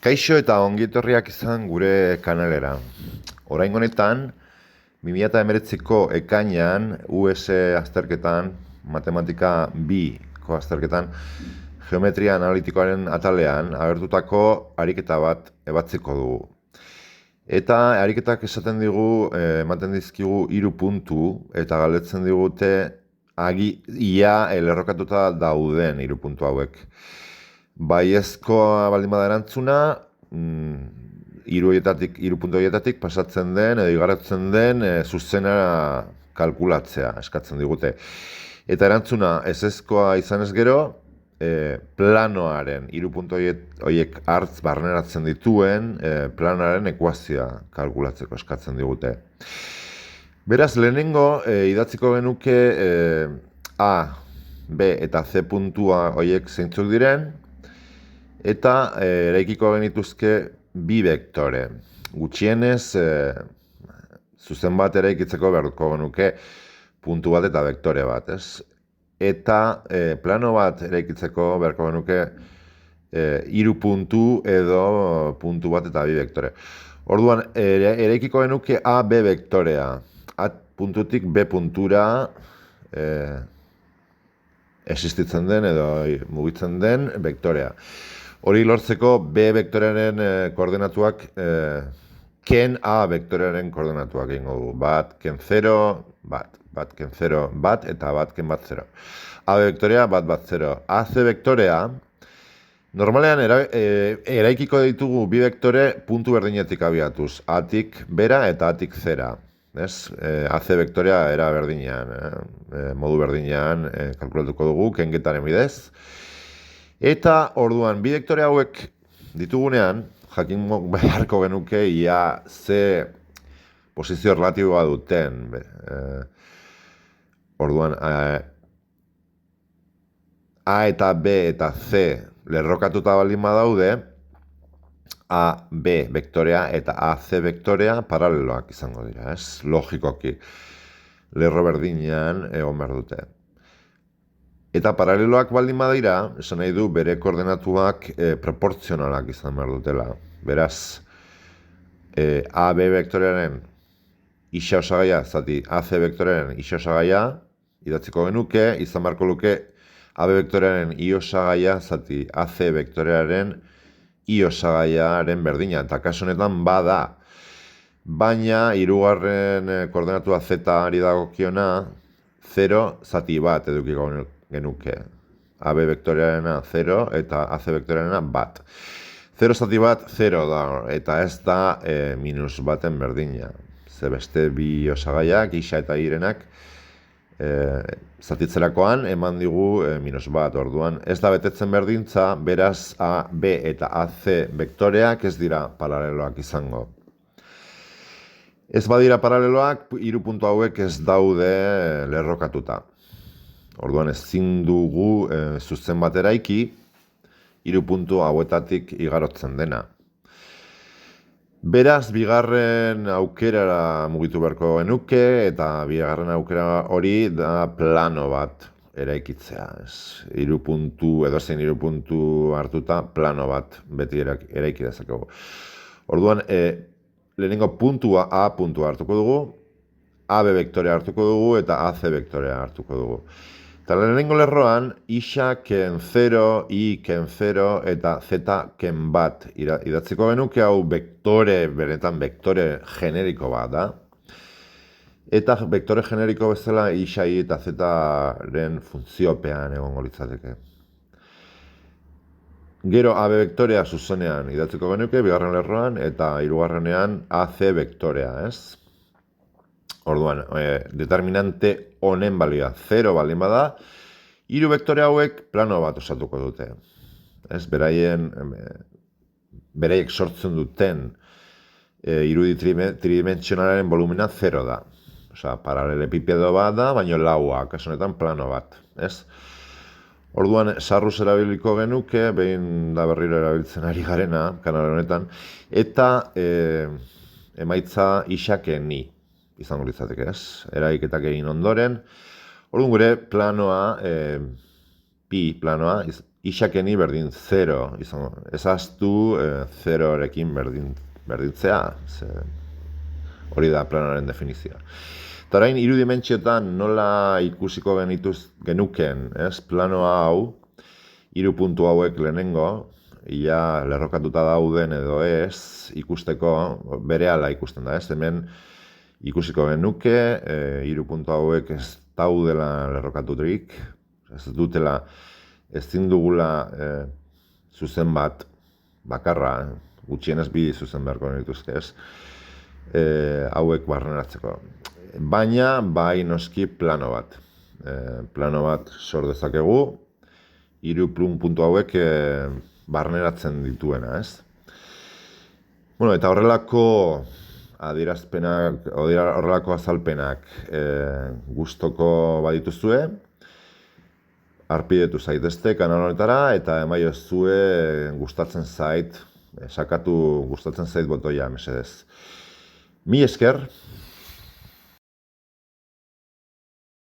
Kaixo eta ongi etorriak izan gure kanalera. Oraingo honetan, 2019ko ekainean US azterketan, matematika 2ko azterketan, geometria analitikoaren atalean agertutako ariketa bat ebatziko dugu. Eta ariketak esaten digu, ematen dizkigu 3 puntu eta galdetzen digute ia lerrokatuta dauden 3 puntu hauek. Baiezkoa baldin bada erantzuna, 3 puntu horietatik pasatzen den edo igarotzen den zuzena kalkulatzea eskatzen digute. Eta erantzuna ezezkoa izanez gero, planoaren 3 puntu horiek hartz barneratzen dituen planoaren ekuazioa kalkulatzeko eskatzen digute. Beraz, lehenengo idatziko genuke A, B eta C puntua horiek zeintzuk diren, eta eraikiko genituzke bi vektore. Gutxienez, zuzen bat eraikitzeko beharko genuke puntu bat eta vektore bat, ez? Eta plano bat eraikitzeko beharko genuke 3 puntu edo puntu bat eta bi vektore. Orduan, eraikiko genuke A, B vektorea. A puntutik B puntura existitzen den edo mugitzen den vektorea. Hori lortzeko B vektorearen koordenatuak ken A vektorearen koordenatuak egingo du. Bat, ken 0, bat ken 0, bat eta bat ken bat 0. A vektorea, bat 0. AC vektorea, normalean eraikiko ditugu bi vektore puntu berdinetik abiatuz. Atik bera eta atik zera. AC vektorea era berdinean, modu berdinean kalkulatuko dugu kengetaren bidez. Eta orduan, bi vektore hauek ditugunean, jakin beharko genuke ia ze posizio relatiboa duten. Orduan, A eta B eta C lerrokatuta baldin badaude, A, B vektorea eta AC vektorea paraleloak izango dira, ez? Logikoki, lerro berdinean egon behar dute. Eta paraleloak baldin badira, esan nahi du bere koordenatuak proportzionalak izan behar dutela. Beraz, A, B vektorearen isa osagaia, zati AC vektorearen isa osagaia, idatziko genuke, izan beharko luke A, B vektorearen I osagaia, zati AC vektorearen I osagaiaren berdina, eta kasu honetan bada. Baina, hirugarren koordenatua Z-ari dagokiona, 0 zati bat edukiko genuke. AB vektorearena 0 eta AC vektorearena bat. 0 zati bat 0 da, eta ez da minus baten berdina. Ze beste bi osagaiak, isa eta irenak, zatitzerakoan eman digu minus bat. Orduan ez da betetzen berdintza, beraz A, B eta AC vektoreak ez dira paraleloak izango. Ez badira paraleloak, 3 puntu hauek ez daude lerrokatuta. Orduan ezin dugu zuzen bat eraiki, 3 puntu hauetatik igarotzen dena. Beraz, bigarren aukerara mugitu beharko genuke, eta bigarren aukera hori da plano bat eraikitzea. 3 puntu, edozein 3 puntu hartuta, plano bat beti eraiki dezakegu. Orduan, lehenengo puntua A puntua hartuko dugu, AB vektorea hartuko dugu eta AC vektorea hartuko dugu. Eta lehenengo lerroan, isa ken 0, I ken 0 eta Z ken bat idatziko genuke, hau vektore, benetan vektore generiko bat da. Eta vektore generiko bezala isa, I eta Z-ren funtziopean egongo litzateke. Gero AB vektorea zuzenean idatziko genuke, bigarren lerroan, eta hirugarrenean AC vektorea, ez? Orduan, determinante honen balioa 0 baldin bada, 3 vektore hauek plano bat osatuko dute. Ez, beraiek sortzen duten irudi tridimentsionalaren volumena 0 da. Osea, paralelepipedo bat da, baina laua, kasu honetan plano bat, ez? Orduan, sarruz erabiliko genuke, behin da berriro erabiltzen ari garena, kanal honetan, eta emaitza isaken ni izango litzateke, ez? Eraiketak egin ondoren. Orduan gure planoa, pi planoa, isakeni berdin 0 izango. Ezaztu 0-rekin berdintzea, hori da planoaren definizioa. Eta orain, 3 dimentsioetan nola ikusiko genuken, plano hau, 3 puntu hauek lehenengo, ia lerrokatuta dauden edo ez, ikusteko berehala ikusten da, hemen ikusiko genuke, 3 puntu hauek ez daudela lerrokaturik, ezin dugula zuzen bat bakarra, gutxienez 2 zuzen beharko dituzke, hauek barneratzeko. Baina, bai noski plano bat. Plano bat sor dezakegu, 3 puntu hauek barneratzen dituena, Bueno, eta horrelako adierazpenak, horrelako azalpenak gustoko badituzue, arpidetu zaitezte kanal honetara eta emaiozue gustatzen zait, sakatu gustatzen zait botoia, mesedez. Mi esker.